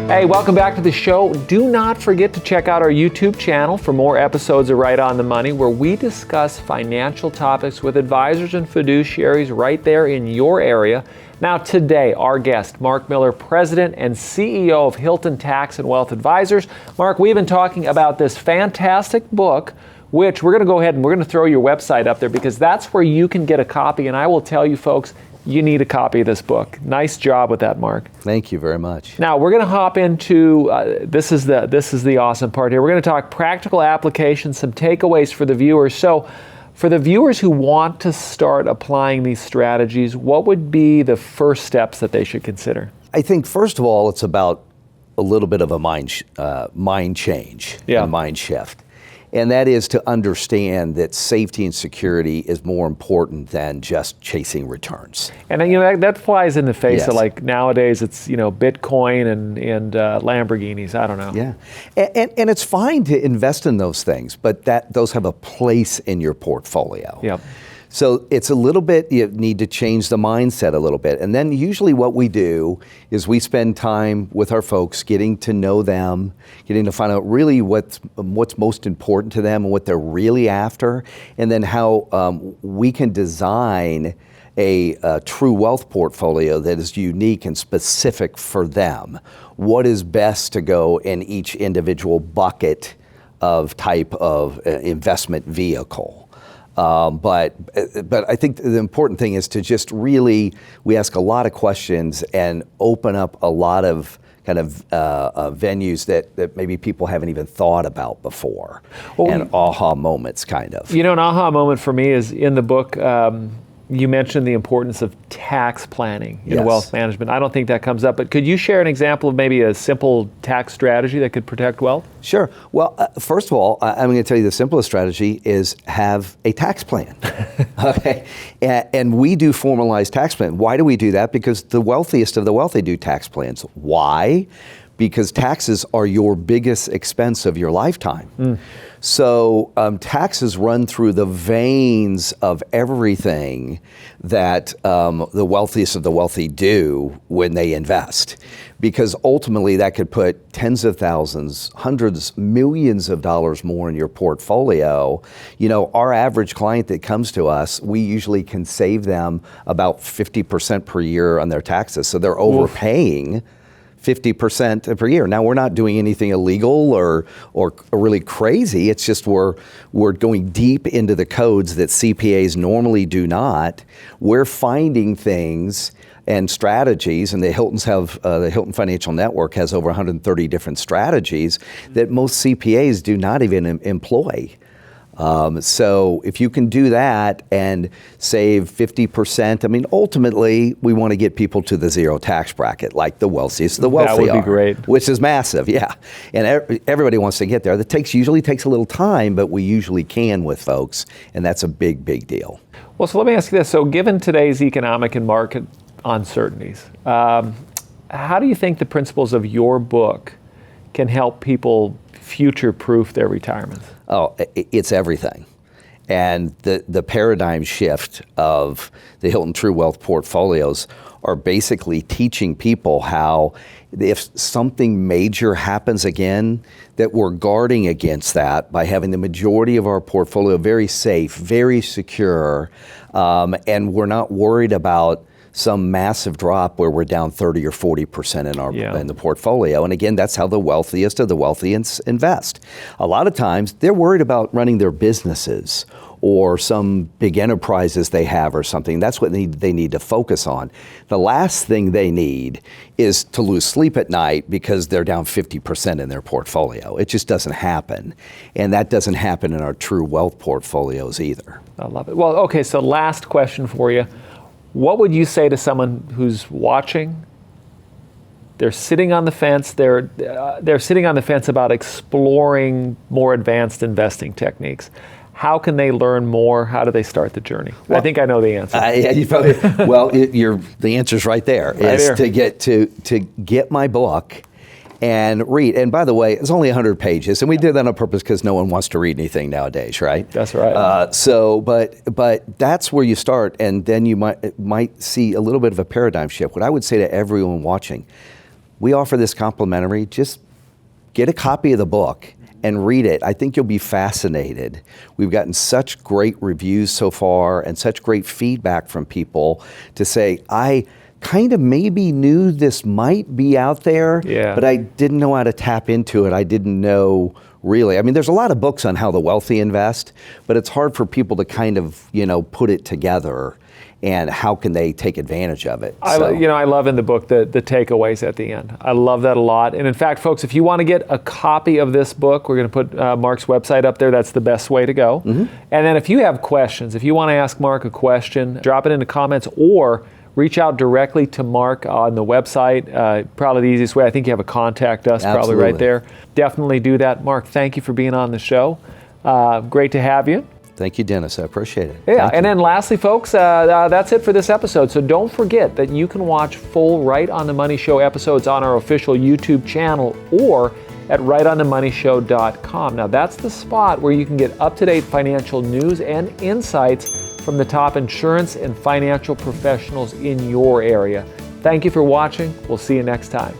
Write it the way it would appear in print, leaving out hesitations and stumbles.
Hey, welcome back to the show. Do not forget to check out our YouTube channel for more episodes of Right on the Money, where we discuss financial topics with advisors and fiduciaries right there in your area. Now today, our guest, Mark Miller, President and CEO of Hilton Tax and Wealth Advisors. Mark, we've been talking about this fantastic book, which we're going to go ahead and we're going to throw your website up there because that's where you can get a copy. And I will tell you folks, you need a copy of this book. Nice job with that, Mark. Thank you very much. Now we're going to hop into this is the awesome part here. We're going to talk practical applications, some takeaways for the viewers. So, for the viewers who want to start applying these strategies, what would be the first steps that they should consider? I think first of all, it's about a little bit of a mind change, a mind shift. And that is to understand that safety and security is more important than just chasing returns. And that flies in the face of like nowadays it's Bitcoin and Lamborghinis. I don't know. Yeah, and it's fine to invest in those things, but those have a place in your portfolio. Yep. So it's a little bit, you need to change the mindset a little bit. And then usually what we do is we spend time with our folks, getting to know them, getting to find out really what's most important to them and what they're really after, and then how we can design a true wealth portfolio that is unique and specific for them. What is best to go in each individual bucket of type of investment vehicle. But I think the important thing is to just really, we ask a lot of questions and open up a lot of kind of venues that maybe people haven't even thought about before, and aha moments kind of. An aha moment for me is in the book, you mentioned the importance of tax planning in wealth management. I don't think that comes up, but could you share an example of maybe a simple tax strategy that could protect wealth? Sure. Well, first of all, I'm going to tell you the simplest strategy is have a tax plan. Okay. And we do formalized tax plan. Why do we do that? Because the wealthiest of the wealthy do tax plans. Why? Because taxes are your biggest expense of your lifetime. So taxes run through the veins of everything that the wealthiest of the wealthy do when they invest. Because ultimately that could put tens of thousands, hundreds, millions of dollars more in your portfolio. Our average client that comes to us, we usually can save them about 50% per year on their taxes. So they're overpaying 50% per year. Now, we're not doing anything illegal or really crazy. It's just we're going deep into the codes that CPAs normally do not. We're finding things and strategies, and the Hilton Financial Network has over 130 different strategies that most CPAs do not even employ. So if you can do that and save 50%, ultimately we want to get people to the zero tax bracket, like the wealthiest of the wealthy are. That would be great. Which is massive, yeah. And everybody wants to get there. That usually takes a little time, but we usually can with folks, and that's a big, big deal. Well, so let me ask you this. So given today's economic and market uncertainties, how do you think the principles of your book can help people future-proof their retirements? Oh, it's everything. And the paradigm shift of the Hilton True Wealth portfolios are basically teaching people how if something major happens again, that we're guarding against that by having the majority of our portfolio very safe, very secure, and we're not worried about some massive drop where we're down 30 or 40% in the portfolio. And again, that's how the wealthiest of the wealthy invest. A lot of times they're worried about running their businesses or some big enterprises they have or something. That's what they need to focus on. The last thing they need is to lose sleep at night because they're down 50% in their portfolio. It just doesn't happen. And that doesn't happen in our true wealth portfolios either. I love it. Well, okay, so last question for you. What would you say to someone who's watching? They're sitting on the fence. They're sitting on the fence about exploring more advanced investing techniques. How can they learn more? How do they start the journey? Well, I think I know the answer. The answer's right there. To get my book and read. And by the way, it's only 100 pages, and we did that on purpose because no one wants to read anything nowadays, right? That's right. But that's where you start, and then you might see a little bit of a paradigm shift. What I would say to everyone watching, we offer this complimentary. Just get a copy of the book and read it. I think you'll be fascinated. We've gotten such great reviews so far and such great feedback from people to say, I kind of maybe knew this might be out there, but I didn't know how to tap into it. I didn't know really. I mean, there's a lot of books on how the wealthy invest, but it's hard for people to kind of, put it together and how can they take advantage of it. I love in the book the takeaways at the end. I love that a lot. And in fact, folks, if you want to get a copy of this book, we're going to put Mark's website up there. That's the best way to go. And then if you have questions, if you want to ask Mark a question, drop it in the comments or reach out directly to Mark on the website. Probably the easiest way. I think you have a contact us probably right there. Definitely do that. Mark, thank you for being on the show. Great to have you. Thank you, Dennis. I appreciate it. Yeah, and then lastly, folks, that's it for this episode. So don't forget that you can watch full Right on the Money Show episodes on our official YouTube channel or at rightonthemoneyshow.com. Now that's the spot where you can get up-to-date financial news and insights from the top insurance and financial professionals in your area. Thank you for watching. We'll see you next time.